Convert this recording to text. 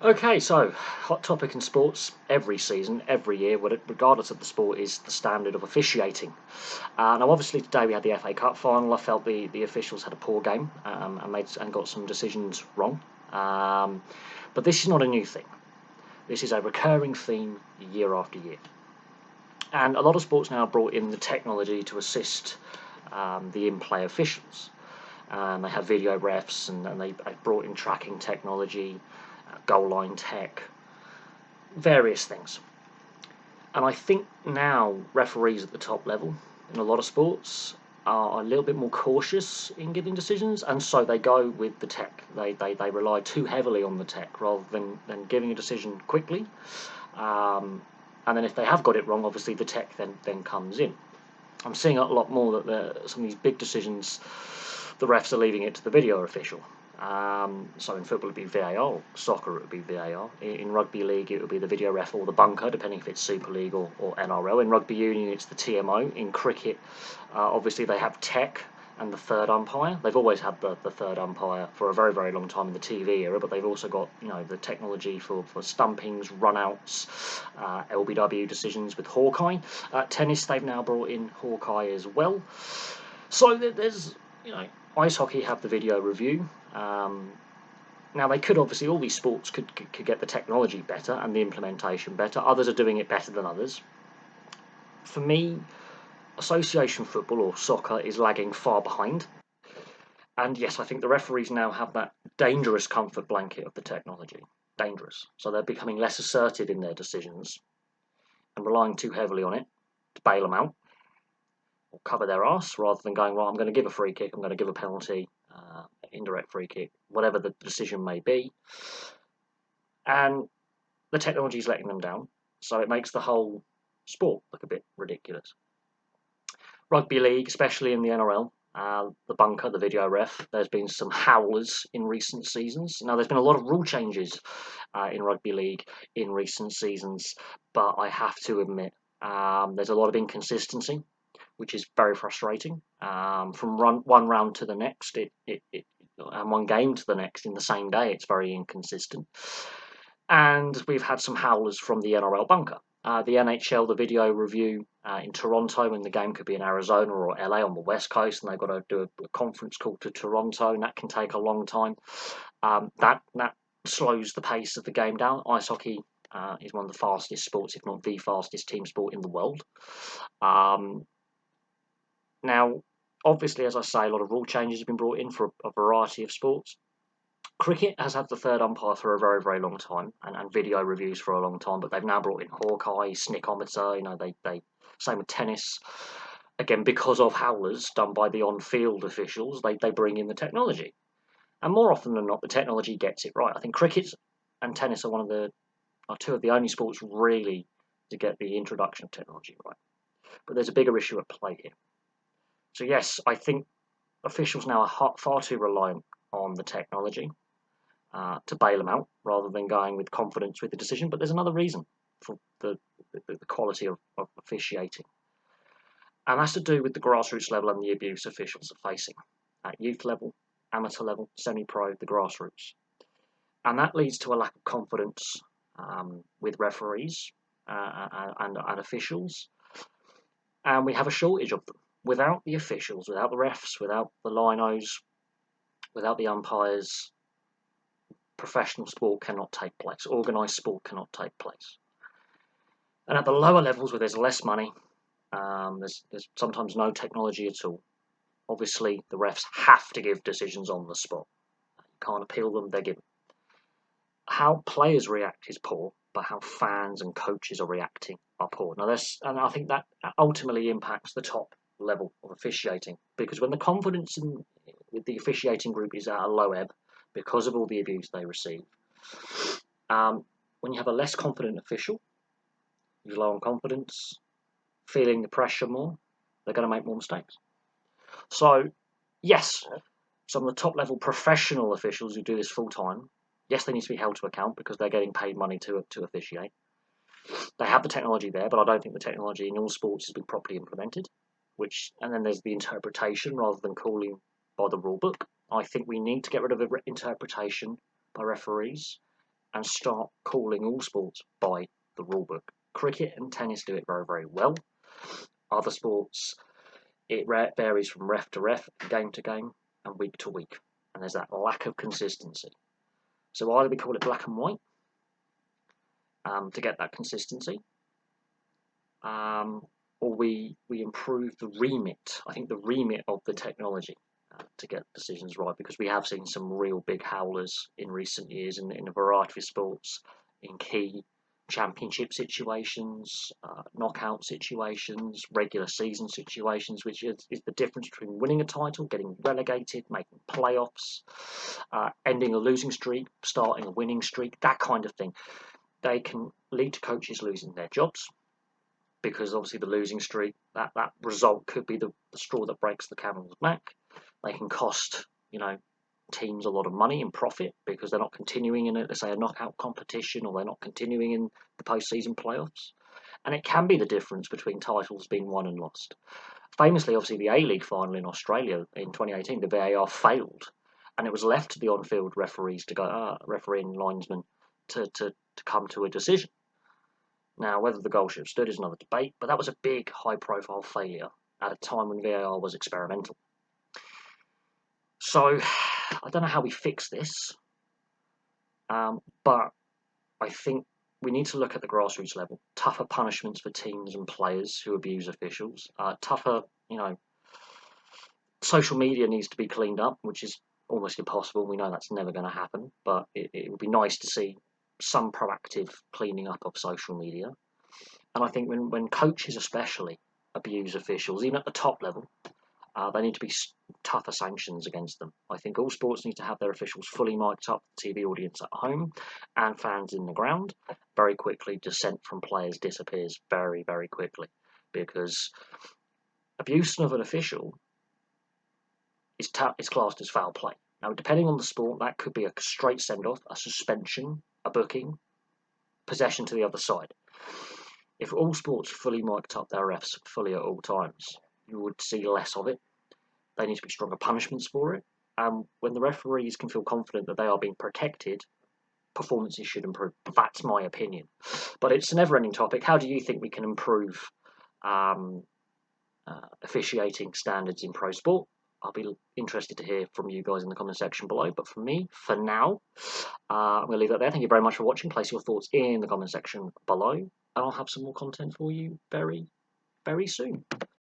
Okay, so hot topic in sports every season, every year, regardless of the sport, is the standard of officiating. Now, obviously, today we had the FA Cup final. I felt the officials had a poor game and got some decisions wrong. Um, but this is not a new thing. This is a recurring theme year after year. And a lot of sports now have brought in the technology to assist the in-play officials. They have video refs and they've brought in tracking technology, goal line tech, various things. And I think now referees at the top level in a lot of sports are a little bit more cautious in giving decisions, and so they go with the tech. They rely too heavily on the tech rather than giving a decision quickly. And then if they have got it wrong, obviously the tech then comes in. I'm seeing a lot more that some of these big decisions, the refs are leaving it to the video official. So in football it would be VAR, soccer it would be VAR. In rugby league it would be the video ref or the bunker, depending if it's Super League or NRL. In rugby union it's the TMO. In cricket, obviously they have tech and the third umpire. They've always had the third umpire for a very, very long time in the TV era, but they've also got the technology for stumpings, runouts, LBW decisions with Hawkeye. Tennis, they've now brought in Hawkeye as well. So there's, ice hockey have the video review. Now they could obviously, all these sports could get the technology better and the implementation better. Others are doing it better than others. For me, association football or soccer is lagging far behind. And yes, I think the referees now have that dangerous comfort blanket of the technology. Dangerous. So they're becoming less assertive in their decisions and relying too heavily on it to bail them out or cover their arse rather than going, right, I'm going to give a free kick, I'm going to give a penalty, indirect free kick, whatever the decision may be. And the technology is letting them down. So it makes the whole sport look a bit ridiculous. Rugby league, especially in the NRL, the bunker, the video ref, there's been some howlers in recent seasons. Now, there's been a lot of rule changes in rugby league in recent seasons, but I have to admit there's a lot of inconsistency, which is very frustrating. From one round to the next, and one game to the next in the same day, it's very inconsistent. And we've had some howlers from the NRL bunker. The NHL, the video review in Toronto, and the game could be in Arizona or LA on the West Coast, and they've got to do a conference call to Toronto, and that can take a long time. That slows the pace of the game down. Ice hockey is one of the fastest sports, if not the fastest team sport in the world. Now, obviously, as I say, a lot of rule changes have been brought in for a variety of sports. Cricket has had the third umpire for a very, very long time, and video reviews for a long time, but they've now brought in Hawkeye, Snickometer, they same with tennis. Again, because of howlers done by the on-field officials, they bring in the technology. And more often than not, the technology gets it right. I think cricket and tennis are two of the only sports really to get the introduction of technology right. But there's a bigger issue at play here. So yes, I think officials now are far too reliant on the technology to bail them out rather than going with confidence with the decision. But there's another reason for the quality of officiating. And that's to do with the grassroots level and the abuse officials are facing at youth level, amateur level, semi-pro, the grassroots. And that leads to a lack of confidence with referees and officials. And we have a shortage of them. Without the officials, without the refs, without the linos, without the umpires, professional sport cannot take place. Organised sport cannot take place. And at the lower levels where there's less money, there's sometimes no technology at all. Obviously, the refs have to give decisions on the spot. You can't appeal them, they're given. How players react is poor, but how fans and coaches are reacting are poor. Now, and I think that ultimately impacts the top level of officiating, because when the confidence with the officiating group is at a low ebb because of all the abuse they receive, when you have a less confident official, who's low on confidence, feeling the pressure more, they're going to make more mistakes. So, yes, some of the top level professional officials who do this full time, yes, they need to be held to account because they're getting paid money to officiate. They have the technology there, but I don't think the technology in all sports has been properly implemented. And then there's the interpretation rather than calling by the rule book. I think we need to get rid of the interpretation by referees and start calling all sports by the rulebook. Cricket and tennis do it very, very well. Other sports, it varies from ref to ref, game to game, and week to week. And there's that lack of consistency. So either we call it black and white to get that consistency, or we improve the remit. I think the remit of the technology to get decisions right, because we have seen some real big howlers in recent years in a variety of sports, in key championship situations, knockout situations, regular season situations, which is the difference between winning a title, getting relegated, making playoffs, ending a losing streak, starting a winning streak, that kind of thing. They can lead to coaches losing their jobs, because obviously the losing streak, that result could be the straw that breaks the camel's back. They can cost, teams a lot of money in profit because they're not continuing in, let's say, a knockout competition, or they're not continuing in the postseason playoffs. And it can be the difference between titles being won and lost. Famously, obviously, the A-League final in Australia in 2018, the VAR failed, and it was left to the on-field referees to go, referee and linesmen to come to a decision. Now, whether the goal should have stood is another debate, but that was a big, high-profile failure at a time when VAR was experimental. So, I don't know how we fix this, but I think we need to look at the grassroots level. Tougher punishments for teams and players who abuse officials. Tougher, social media needs to be cleaned up, which is almost impossible. We know that's never going to happen, but it would be nice to see some proactive cleaning up of social media. And I think when coaches especially abuse officials, even at the top level, there need to be tougher sanctions against them. I think all sports need to have their officials fully mic'd up, TV audience at home, and fans in the ground. Very quickly, dissent from players disappears very, very quickly, because abuse of an official is classed as foul play. Now, depending on the sport, that could be a straight send-off, a suspension, a booking, possession to the other side. If all sports fully mic'd up their refs fully at all times, you would see less of it. There need to be stronger punishments for it. And when the referees can feel confident that they are being protected, performances should improve. That's my opinion. But it's a never-ending topic. How do you think we can improve officiating standards in pro sport? I'll be interested to hear from you guys in the comment section below. But for me, for now, I'm going to leave that there. Thank you very much for watching. Place your thoughts in the comment section below, and I'll have some more content for you very, very soon.